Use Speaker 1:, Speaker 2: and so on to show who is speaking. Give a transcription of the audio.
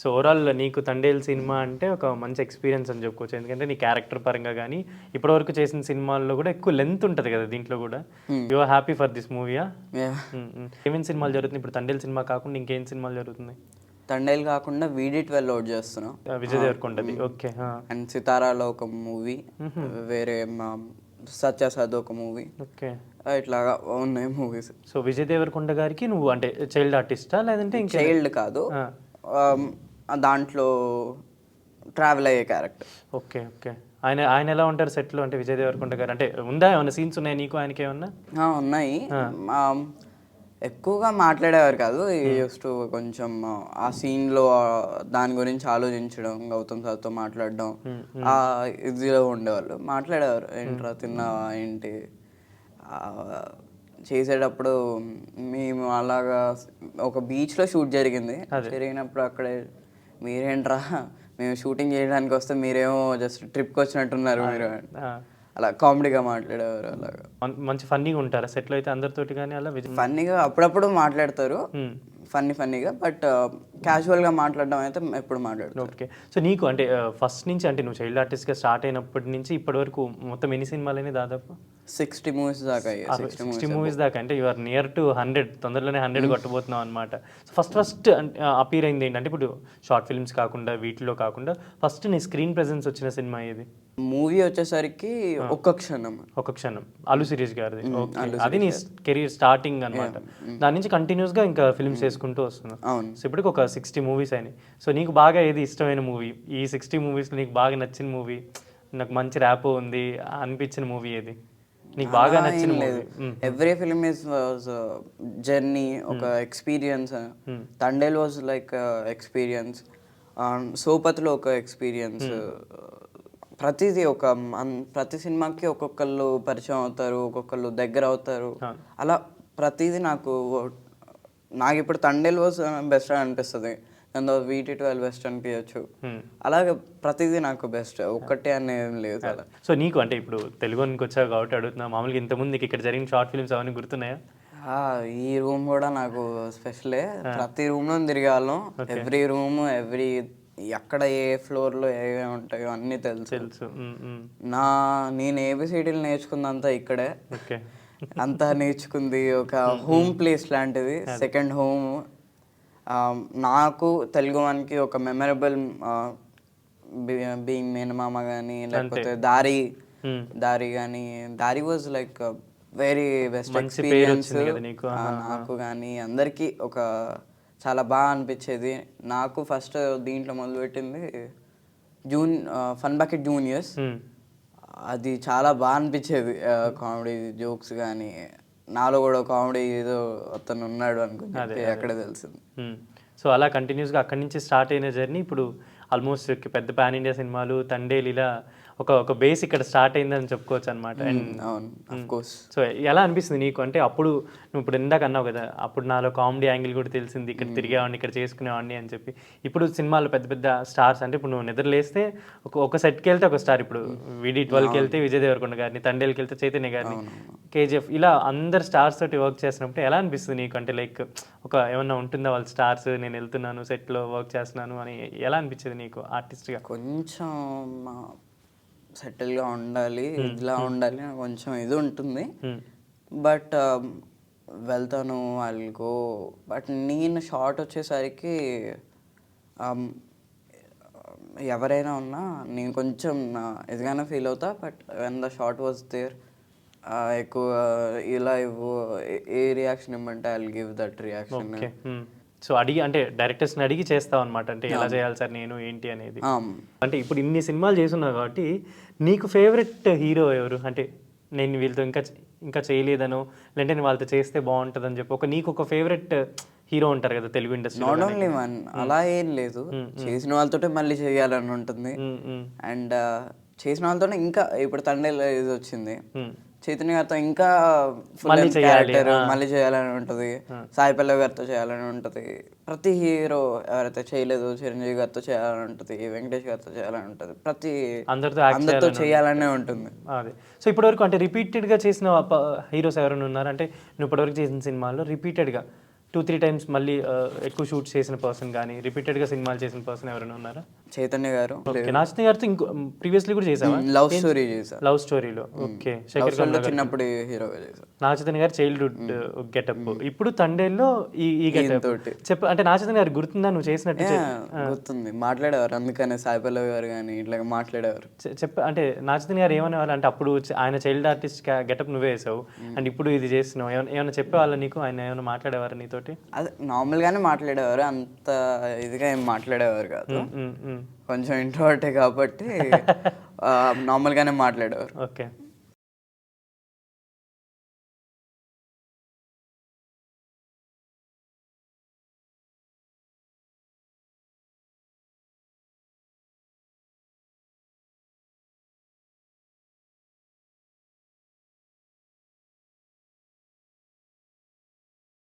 Speaker 1: So overall నీకు Thandel cinema అంటే ఒక మంచి ఎక్స్పీరియన్స్ అని చెప్పుకోవచ్చు. ఎందుకంటే నీ క్యారెక్టర్ పరంగా కానీ ఇప్పటివరకు చేసిన సినిమాల్లో కూడా ఎక్కువ లెంత్ ఉంటుంది కదా దీంట్లో కూడా. You are happy for this మూవీయా? ఏమేమి సినిమాలు జరుగుతుంది ఇప్పుడు తండేల్ సినిమా కాకుండా ఇంకేం సినిమాలు జరుగుతున్నాయి?
Speaker 2: తండేల్ కాకుండా VD12 లోడ్ చేస్తున్నాం,
Speaker 1: విజయ్ దేవరకొండది. ఓకే.
Speaker 2: అండ్ సితారాలో ఒక మూవీ, వేరే సత్యసాద్ ఒక మూవీ,
Speaker 1: ఓకే,
Speaker 2: ఇట్లాగా ఉన్నాయి మూవీస్.
Speaker 1: సో విజయ్ దేవరకొండ గారికి నువ్వు అంటే చైల్డ్ ఆర్టిస్టా లేదంటే ఇంకా
Speaker 2: చైల్డ్ కాదు, దాంట్లో ట్రావెల్ అయ్యే క్యారెక్టర్.
Speaker 1: Okay okay. ఆయన ఆయన ఎలా ఉంటారు సెట్లో? అంటే విజయ్ దేవరకొండ గారు అంటే ఉందా ఏమన్నా సీన్స్ ఉన్నాయి నీకు ఆయనకి ఏమన్నా?
Speaker 2: ఉన్నాయి. ఎక్కువగా మాట్లాడేవారు కాదు, యూస్ టు కొంచెం ఆ సీన్లో దాని గురించి ఆలోచించడం, గౌతమ్ సార్తో మాట్లాడడం, ఇదిలో ఉండేవాళ్ళు. మాట్లాడేవారు, ఏంట్రా తిన్నావా ఏంటి. చేసేటప్పుడు మేము అలాగా ఒక బీచ్లో షూట్ జరిగినప్పుడు అక్కడే మీరేంట్రా మేము షూటింగ్ చేయడానికి వస్తే మీరేమో జస్ట్ ట్రిప్కి వచ్చినట్టున్నారు మీరు, అలా కామెడీగా మాట్లాడేవారు. అలాగా
Speaker 1: మంచి ఫన్నీగా ఉంటారా సెట్లో అయితే అందరితోటి? కానీ అలా
Speaker 2: ఫన్నీగా అప్పుడప్పుడు మాట్లాడతారు, ఫన్నీగా, బట్ క్యాజువల్గా మాట్లాడడం అయితే ఎప్పుడు మాట్లాడతారు.
Speaker 1: ఓకే. సో నీకు అంటే ఫస్ట్ నుంచి అంటే నువ్వు చైల్డ్ ఆర్టిస్ట్గా స్టార్ట్ అయినప్పటి నుంచి ఇప్పటి వరకు మొత్తం ఎన్ని సినిమాలు అయినాయి? దాదాపు
Speaker 2: 60 మూవీస్ దాకా.
Speaker 1: 60 మూవీస్ దాకా. అంటే యు ఆర్ నియర్ టు 100, తొందరలోనే 100 కొట్టబోతున్నావు అనమాట. సో ఫస్ట్ అపీర్ అయింది ఏంటంటే ఇప్పుడు షార్ట్ ఫిల్మ్స్ కాకుండా వీటిలో కాకుండా ఫస్ట్ నీ స్క్రీన్ ప్రెజెన్స్ వచ్చిన సినిమా ఏది?
Speaker 2: మూవీ వచ్చేసరికి ఒక్క క్షణం అల్లు శిరీష్ గారిది.
Speaker 1: అది నీ కెరీర్ స్టార్టింగ్ అనమాట. దాని నుంచి కంటిన్యూస్ గా ఇంకా ఫిల్మ్స్ చేసుకుంటూ వస్తున్నావు. సో ఇప్పటికి ఒక 60 మూవీస్ అయినాయి. సో నీకు బాగా ఏది ఇష్టమైన మూవీ? ఈ 60 మూవీస్లో నీకు బాగా నచ్చిన మూవీ, నాకు మంచి ర్యాప్ ఉంది అనిపించిన మూవీ ఏది నీకు బాగా నచ్చిన movie?
Speaker 2: Every film is journey, ఒక experience. Thandel was like experience, సోపత్లో ఒక ఎక్స్పీరియన్స్. ప్రతిదీ ప్రతి సినిమాకి ఒక్కొక్కళ్ళు పరిచయం అవుతారు, ఒక్కొక్కళ్ళు దగ్గర అవుతారు. అలా ప్రతిదీ నాకు ఇప్పుడు తండేల్ వాజ్ బెస్ట్ అని అనిపిస్తుంది, దాంతో VD12 బెస్ట్ అనిపించచ్చు. అలాగే ప్రతిదీ నాకు బెస్ట్, ఒక్కటే అని ఏం లేదు అలా.
Speaker 1: సో నీకు అంటే ఇప్పుడు తెలుగుకి వచ్చావు కాబట్టి అడుగుతున్నా, మామూలుగా ఇంతకుముందు నీకు ఇక్కడ జరిగిన షార్ట్ ఫిల్మ్స్ అవన్నీ గుర్తున్నాయా?
Speaker 2: ఈ రూమ్ కూడా నాకు స్పెషలే, ప్రతి రూమ్లో తిరిగాళ్ళం. ఎవ్రీ రూమ్, ఎక్కడ ఏ ఫ్లోర్లో ఏవే ఉంటాయో అన్నీ తెలుసు. నేను ABCDలు నేర్చుకుందంతా ఇక్కడే, అంతా నేర్చుకుంది ఒక హోమ్ ప్లేస్ లాంటిది, సెకండ్ హోమ్. నాకు తెలుగు వానికి ఒక మెమరబుల్ బీయింగ్ మేనమామ కానీ, లేకపోతే దారి కానీ. దారి was like very best experience నాకు కానీ అందరికీ. ఒక చాలా బాగా అనిపించేది నాకు. ఫస్ట్ దీంట్లో మొదలుపెట్టింది ఫన్ బకెట్ జూనియర్స్. అది చాలా బాగా అనిపించేది, కామెడీ జోక్స్ కానీ. నాలో కూడా కామెడీ ఏదో అతను ఉన్నాడు అనుకుని అక్కడే తెలిసింది.
Speaker 1: సో అలా కంటిన్యూస్గా అక్కడి నుంచి స్టార్ట్ అయిన జర్నీ ఇప్పుడు ఆల్మోస్ట్ పెద్ద పాన్ ఇండియా సినిమాలు, తండేల్, ఇలా ఒక బేస్ ఇక్కడ స్టార్ట్ అయిందని చెప్పుకోవచ్చు అనమాట. సో ఎలా అనిపిస్తుంది నీకు? అంటే అప్పుడు నువ్వు ఇప్పుడు ఇందాక అన్నావు కదా, అప్పుడు నాలో కామెడీ యాంగిల్ కూడా తెలిసింది, ఇక్కడ తిరిగేవాడిని, ఇక్కడ చేసుకునేవాడిని అని చెప్పి. ఇప్పుడు సినిమాలు పెద్ద పెద్ద స్టార్స్, అంటే ఇప్పుడు నువ్వు నిద్రలేస్తే ఒక సెట్కి వెళ్తే ఒక స్టార్, ఇప్పుడు VD12కి వెళ్తే విజయ్ దేవరకొండ గారిని, తండేల్కి వెళ్తే చైతన్య గారిని, KGF, ఇలా అందరు స్టార్స్ తోటి వర్క్ చేసినప్పుడు ఎలా అనిపిస్తుంది నీకు? అంటే లైక్ ఏమన్నా ఉంటుందా వాళ్ళ స్టార్స్, నేను వెళ్తున్నాను సెట్లో వర్క్ చేస్తున్నాను అని ఎలా అనిపించేది నీకు ఆర్టిస్ట్గా?
Speaker 2: కొంచెం సెటిల్గా ఉండాలి, ఇలా ఉండాలి అని కొంచెం ఇది ఉంటుంది. బట్ వెళ్తాను, వాళ్ళకో. బట్ నేను షార్ట్ వచ్చేసరికి ఎవరైనా ఉన్నా నేను కొంచెం ఇదిగానే ఫీల్ అవుతా. But when the shot was there, ఎక్కువ ఇలా ఏ రియాక్షన్ ఇవ్వమంటే I will give that reaction.
Speaker 1: So అంటే డైరెక్టర్స్ని అడిగి చేస్తావు అనమాట, అంటే ఎలా చేయాలి సార్ నేను ఏంటి అనేది. అంటే ఇప్పుడు ఇన్ని సినిమాలు చేస్తున్నావు కాబట్టి నీకు ఫేవరెట్ హీరో ఎవరు? అంటే నేను వీళ్ళతో ఇంకా చేయలేదనో, లేదంటే నేను వాళ్ళతో చేస్తే బాగుంటుంది అని చెప్పి నీకు ఒక ఫేవరెట్ హీరో ఉంటారు కదా Telugu industry?
Speaker 2: Not only one, అలా ఏం లేదు. చేసిన వాళ్ళతో మళ్ళీ చేయాలని ఉంటుంది, అండ్ చేసిన వాళ్ళతో ఇంకా ఇప్పుడు తండేల్ ఇది వచ్చింది, చైతన్య గారితో ఇంకా మళ్ళీ చేయాలని ఉంటుంది, సాయి పల్లవి గారితో చేయాలని ఉంటుంది. ప్రతి హీరో ఎవరైతే చేయలేదు, చిరంజీవి గారితో చేయాలని ఉంటుంది, వెంకటేష్ గారితో చేయాలని ఉంటుంది, అందరితో చేయాలనే ఉంటుంది.
Speaker 1: అదే. సో ఇప్పటివరకు అంటే రిపీటెడ్గా చేసిన హీరోస్ ఎవరైనా ఉన్నారు? అంటే నువ్వు ఇప్పటివరకు చేసిన సినిమాల్లో రిపీటెడ్గా 2-3 టైమ్స్ మళ్ళీ ఎక్కువ షూట్ చేసిన పర్సన్ కానీ రిపీటెడ్గా సినిమాలు చేసిన పర్సన్ ఎవరైనా ఉన్నారా?
Speaker 2: చైతన్య గారు.
Speaker 1: ఓకే, నాగచైతన్య గారితో ఇంకో ప్రీవియస్లీ కూడా చేసావా?
Speaker 2: లవ్ స్టోరీ చేసా.
Speaker 1: లవ్ స్టోరీలో. ఓకే, శేఖర్ కమల గారు
Speaker 2: చిన్నప్పుడు హీరోగా చేసా.
Speaker 1: నాగచైతన్య గారు చైల్డ్హుడ్ గెటప్, ఇప్పుడు తండేల్లో ఈ గెటప్ చెప్పు. అంటే నాగచైతన్య గారు గుర్తుందా నువ్వు చేసినట్టు?
Speaker 2: గుర్తుంది, మాట్లాడేవారు, అందుకనే సాయి పల్లవి గారు కానీ ఇట్లా మాట్లాడేవారు.
Speaker 1: అంటే నాగచైతన్య గారు ఏమనేవాళ్ళు అంటే అప్పుడు ఆయన చైల్డ్ ఆర్టిస్ట్ గెటప్ నువ్వే వేసావు అండ్ ఇప్పుడు ఇది చేస్తున్నావు, ఏమైనా చెప్పేవాళ్ళ నీకు? ఆయన ఏమైనా మాట్లాడేవారు నీతోటి?
Speaker 2: అదే నార్మల్గానే మాట్లాడేవారు, అంత ఇదిగా ఏం మాట్లాడేవారు కాదు. కొంచెం ఇంట్రోవర్టే కాబట్టి నార్మల్గానే మాట్లాడేవారు.
Speaker 1: ఓకే.